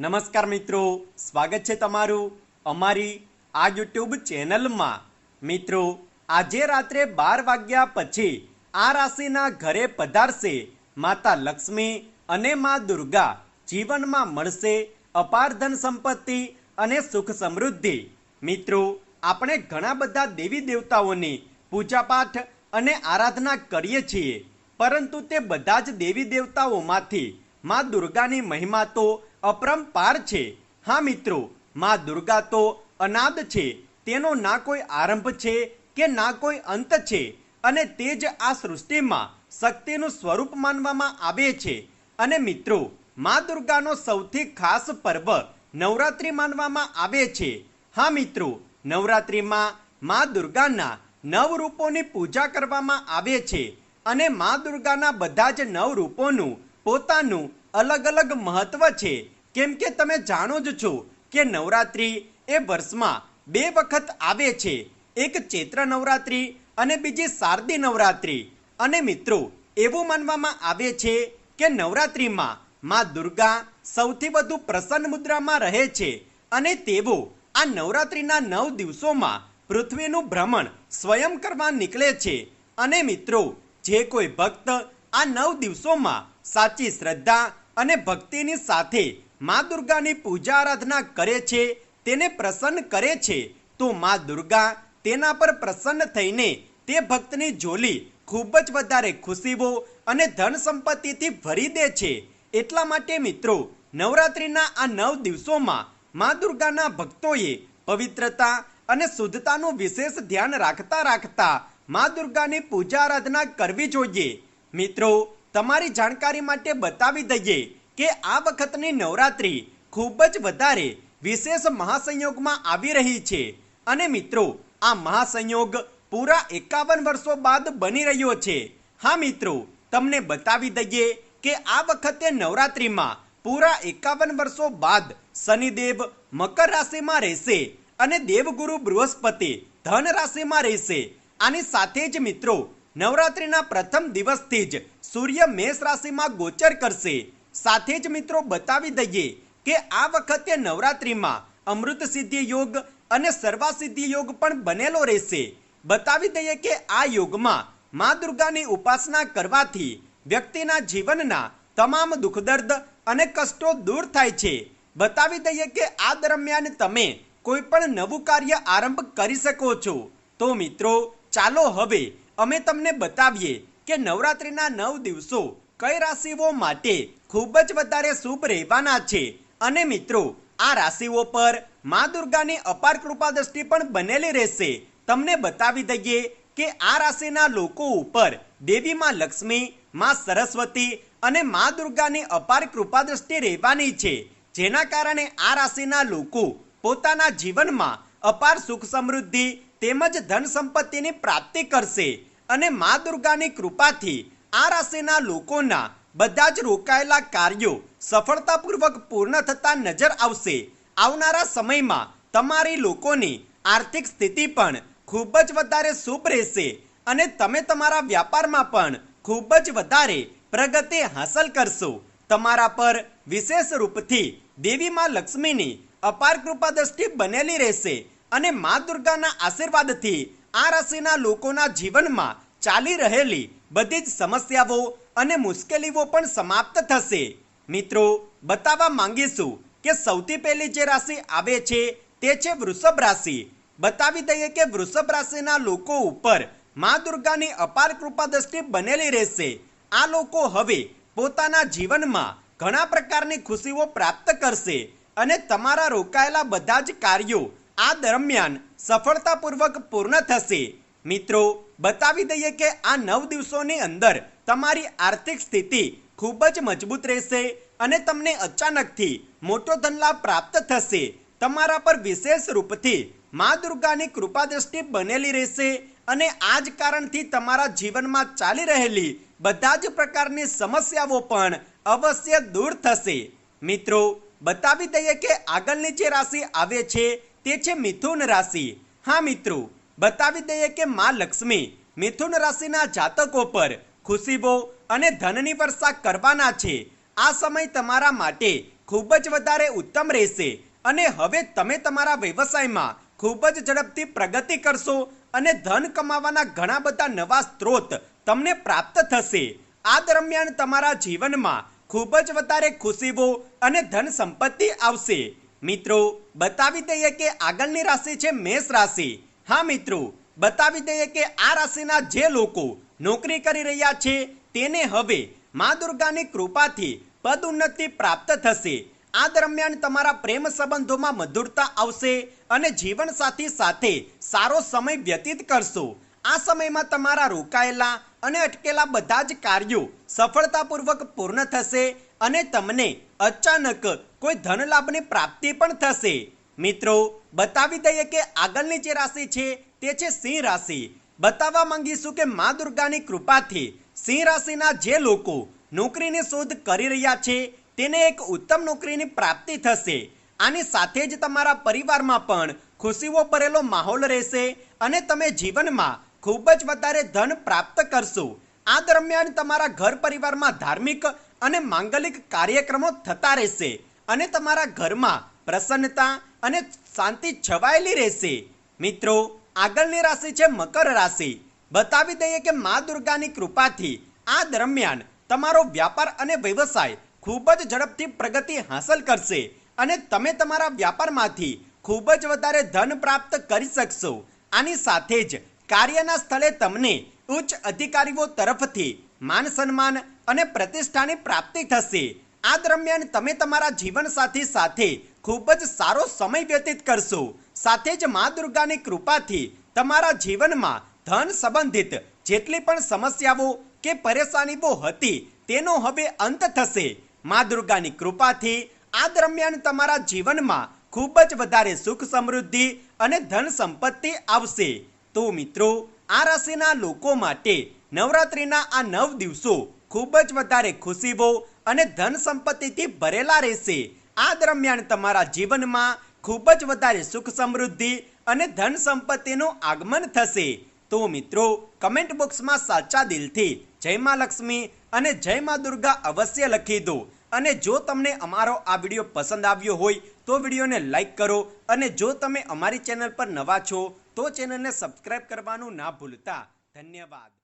નમસ્કાર મિત્રો, સ્વાગત છે તમારું અમારી આ યુટ્યુબ ચેનલમાં। મિત્રો, આજે રાત્રે 12 વાગ્યા પછી આ રાશિના ઘરે પધારશે માતા લક્ષ્મી અને માં દુર્ગા। જીવનમાં મળશે અપાર ધન સંપત્તિ અને સુખ સમૃદ્ધિ। મિત્રો, આપણે ઘણા બધા દેવી દેવતાઓની પૂજાપાઠ અને આરાધના કરીએ છીએ, પરંતુ તે બધા જ દેવી દેવતાઓમાંથી માં દુર્ગાની મહિમા તો અપરંપાર છે। હા મિત્રો, માં દુર્ગા તો અનાદ છે, તેનો ના કોઈ આરંભ છે કે ના કોઈ અંત છે, અને તે જ આ સૃષ્ટિમાં શક્તિનું સ્વરૂપ માનવામાં આવે છે। અને મિત્રો, માં દુર્ગાનો સૌથી ખાસ પર્વ નવરાત્રિ માનવામાં આવે છે। હા મિત્રો, નવરાત્રિમાં માં દુર્ગાના 9 રૂપોની પૂજા કરવામાં આવે છે, અને માં દુર્ગાના બધા જ 9 રૂપોનું પોતાનું અલગ અલગ મહત્વ છે। કેમ કે તમે જાણો જ છો કે નવરાત્રિ એ વર્ષમાં 2 વખત આવે છે, એક ચૈત્ર નવરાત્રિ અને બીજી શારદી નવરાત્રિ। અને મિત્રો, એવું માનવામાં આવે છે કે નવરાત્રિમાં માં દુર્ગા સૌથી વધુ પ્રસન્ન મુદ્રામાં રહે છે, અને તેઓ આ નવરાત્રિના 9 દિવસોમાં પૃથ્વીનું ભ્રમણ સ્વયં કરવા નીકળે છે। અને મિત્રો, જે કોઈ ભક્ત આ 9 દિવસોમાં સાચી શ્રદ્ધા અને ભક્તિની સાથે માં દુર્ગાની પૂજા આરાધના કરે છે, તેને પ્રસન્ન કરે છે, તો માં દુર્ગા તેના પર પ્રસન્ન થઈને તે ભક્તની ઝોલી ખૂબ જ વધારે ખુશીઓ અને ધન સંપત્તિથી ભરી દે છે। એટલા માટે મિત્રો, નવરાત્રિના આ 9 દિવસોમાં માં દુર્ગાના ભક્તોએ પવિત્રતા અને શુદ્ધતાનું વિશેષ ધ્યાન રાખતા માં દુર્ગાની પૂજા આરાધના કરવી જોઈએ। મિત્રો, તમારી જાણકારી માટે બતાવી દઈએ કે આ વખતની નવરાત્રિ ખૂબ જ વધારે વિશેષ મહાસંયોગમાં આવી રહી છે, અને મિત્રો, આ મહાસંયોગ પૂરા 51 વર્ષો બાદ બની રહ્યો છે। હા મિત્રો, તમને બતાવી દઈએ કે આ વખતે નવરાત્રિમાં પૂરા 51 વર્ષો બાદ શનિદેવ મકર રાશિમાં રહેશે અને દેવગુરુ બૃહસ્પતિ ધન રાશિમાં રહેશે। આની સાથે જ મિત્રો, નવરાત્રિના પ્રથમ દિવસથી જ સૂર્ય મેષ રાશિમાં ગોચર કરશે। સાથે જ મિત્રો, બતાવી દઈએ કે આ વખતે નવરાત્રિમાં અમૃત સિદ્ધિ યોગ અને સર્વાસિદ્ધિ યોગ પણ બનેલો રહેશે। બતાવી દઈએ કે આ યોગમાં માં દુર્ગાની ઉપાસના કરવાથી વ્યક્તિના જીવનના તમામ દુઃખ દર્દ અને કષ્ટો દૂર થાય છે। બતાવી દઈએ કે આ દરમિયાન તમે કોઈ પણ નવું કાર્ય આરંભ કરી શકો છો। તો મિત્રો, ચાલો હવે અમે તમને બતાવીએ કે નવરાત્રિના 9 દિવસો કઈ રાશિઓ માટે ખૂબ જ વધારે શુભ રહેવાના છે। અને મિત્રો, આ રાશિઓ પર માં દુર્ગાની અપાર કૃપા દ્રષ્ટિ પણ બનેલી રહેશે। તમને બતાવી દઈએ કે આ રાશિના લોકો ઉપર દેવી માં લક્ષ્મી, માં સરસ્વતી અને માં દુર્ગાની અપાર કૃપા દ્રષ્ટિ રહેવાની છે, જેના કારણે આ રાશિના લોકો પોતાના જીવનમાં અપાર સુખ સમૃદ્ધિ તેમજ ધન સંપત્તિની પ્રાપ્તિ કરશે। અને માં દુર્ગાની કૃપાથી આ રાશિના લોકોના બધા જ રોકાયેલા કાર્યો સફળતાપૂર્વક પૂર્ણ થતા નજર આવશે। આવનારા સમયમાં તમારી લોકોની આર્થિક સ્થિતિ પણ ખૂબ જ વધારે શુભ રહેશે, અને તમે તમારા વ્યાપારમાં પણ ખૂબ જ વધારે પ્રગતિ હાંસલ કરશો। તમારા પર વિશેષ રૂપથી દેવી માં લક્ષ્મીની અપાર કૃપા દ્રષ્ટિ બનેલી રહેશે, અને માં દુર્ગાના આશીર્વાદથી આ રાશિના લોકોના જીવનમાં ચાલી રહેલી બધી જ સમસ્યાઓ અને મુશ્કેલીઓ પણ સમાપ્ત થશે। મિત્રો, બતાવવા માંગીશું કે સૌથી પહેલી જે રાશિ આવે છે તે છે વૃષભ રાશિ। બતાવી દઈએ કે વૃષભ રાશિના લોકો ઉપર માં દુર્ગાની અપાર કૃપા દ્રષ્ટિ બનેલી રહેશે। આ લોકો હવે પોતાના જીવનમાં ઘણા પ્રકારની ખુશીઓ પ્રાપ્ત કરશે, અને તમારા રોકાયેલા બધા જ કાર્યો આ દરમિયાન સફળતાપૂર્વક પૂર્ણ થશે। મિત્રો, બતાવી દઈએ કે આ 9 દિવસોની અંદર તમારી આર્થિક સ્થિતિ ખૂબ જ મજબૂત રહેશે, અને તમને અચાનકથી મોટો ધનલાભ પ્રાપ્ત થશે। તમારા પર વિશેષ રૂપથી માં દુર્ગાની કૃપા દ્રષ્ટિ બનેલી રહેશે, અને આ જ કારણથી તમારા જીવનમાં ચાલી રહેલી બધા જ પ્રકારની સમસ્યાઓ પણ અવશ્ય દૂર થશે। મિત્રો, બતાવી દઈએ કે આગળની જે રાશિ આવે છે તે છે મિથુન રાશિ। હા મિત્રો, બતાવી દઈએ કે માં લક્ષ્મી મિથુન રાશિના જાતકો પર ખુશીઓ અને ધનની વર્ષા કરવાના છે। આ સમય તમારા માટે ખૂબ જ વધારે ઉત્તમ રહેશે અને હવે તમે તમારા વ્યવસાયમાં ખૂબ જ ઝડપથી પ્રગતિ કરશો અને ધન કમાવાના ઘણા બધા નવા સ્ત્રોત તમને પ્રાપ્ત થશે. આ દરમિયાન તમારા જીવનમાં ખૂબ જ વધારે ખુશીઓ અને ધન સંપત્તિ આવશે. મિત્રો, બતાવી દઈએ કે આગળની રાશિ છે મેષ રાશિ. હા મિત્રો, બતાવી દઈએ કે આ રાશિના જે લોકો નોકરી કરી રહ્યા છે તેને હવે મા દુર્ગાની કૃપાથી પદ ઉન્નતિ પ્રાપ્ત થશે. આ દરમિયાન તમારા પ્રેમ સંબંધોમાં મધુરતા આવશે અને જીવનસાથી સાથે સારો સમય વ્યતીત કરશો. આ સમયમાં તમારા રોકાયેલા અને અટકેલા બધા જ કાર્યો સફળતાપૂર્વક પૂર્ણ થશે અને તમને અચાનક કોઈ ધન લાભની પ્રાપ્તિ પણ થશે. મિત્રો, બતાવી દઈએ કે આગળની જે રાશિ છે તે છે સિંહ રાશિ. બતાવવા માંગીશું કે મા દુર્ગાની કૃપાથી સિંહ રાશિના જે લોકો નોકરીની શોધ કરી રહ્યા છે તેને એક ઉત્તમ નોકરીની પ્રાપ્તિ થશે. આની સાથે જ તમારા પરિવારમાં પણ ખુશીઓ ભરેલો માહોલ રહેશે અને તમે જીવનમાં ખૂબ જ વધારે ધન પ્રાપ્ત કરશો. આ દરમિયાન તમારા ઘર પરિવારમાં ધાર્મિક અને માંગલિક કાર્યક્રમો થતા રહેશે અને તમારા ઘરમાં પ્રસન્નતા અને શાંતિ છવાયેલી રહેશે. મિત્રો, આગળની રાશિ છે મકર રાશિ. બતાવી દઈએ કે મા દુર્ગાની કૃપાથી આ દરમિયાન તમારો વ્યાપાર અને વ્યવસાય ખૂબ જ ઝડપથી પ્રગતિ હાંસલ કરશે અને તમે તમારા વ્યાપારમાંથી ખૂબ જ વધારે ધન પ્રાપ્ત કરી શકશો. આની સાથે જ કાર્યના સ્થળે તમને ઉચ્ચ અધિકારીઓ તરફથી માન સન્માન અને પ્રતિષ્ઠાની પ્રાપ્તિ થશે. આ દરમિયાન તમે તમારા જીવનસાથી સાથે ખૂબ જ સારો સમય વ્યતીત કરશો. સાથે જ મા દુર્ગાની કૃપાથી તમારા જીવનમાં ધન સંબંધિત જેટલી પણ સમસ્યાઓ કે પરેશાનીઓ હતી તેનો હવે અંત થશે. મા દુર્ગાની કૃપાથી આ દરમિયાન તમારા જીવનમાં ખૂબ જ વધારે સુખ સમૃદ્ધિ અને ધન સંપત્તિ આવશે. તો મિત્રો, આ રાશિના લોકો માટે નવરાત્રિના આ 9 દિવસો ખૂબ જ વધારે ખુશીઓ અને ધન સંપત્તિથી ભરેલા રહેશે. આ દરમિયાન તમારા જીવનમાં ખૂબ જ વધારે સુખ સમૃદ્ધિ અને ધન સંપત્તિનું આગમન થશે. તો મિત્રો, કમેન્ટ બોક્સમાં સાચા દિલથી જય મા લક્ષ્મી અને જય મા દુર્ગા અવશ્ય લખી દો. અને જો તમને અમારો આ વિડીયો પસંદ આવ્યો હોય તો વિડીયોને લાઈક કરો અને જો તમે અમારી ચેનલ પર નવા છો તો ચેનલને સબસ્ક્રાઈબ કરવાનું ના ભૂલતા. ધન્યવાદ.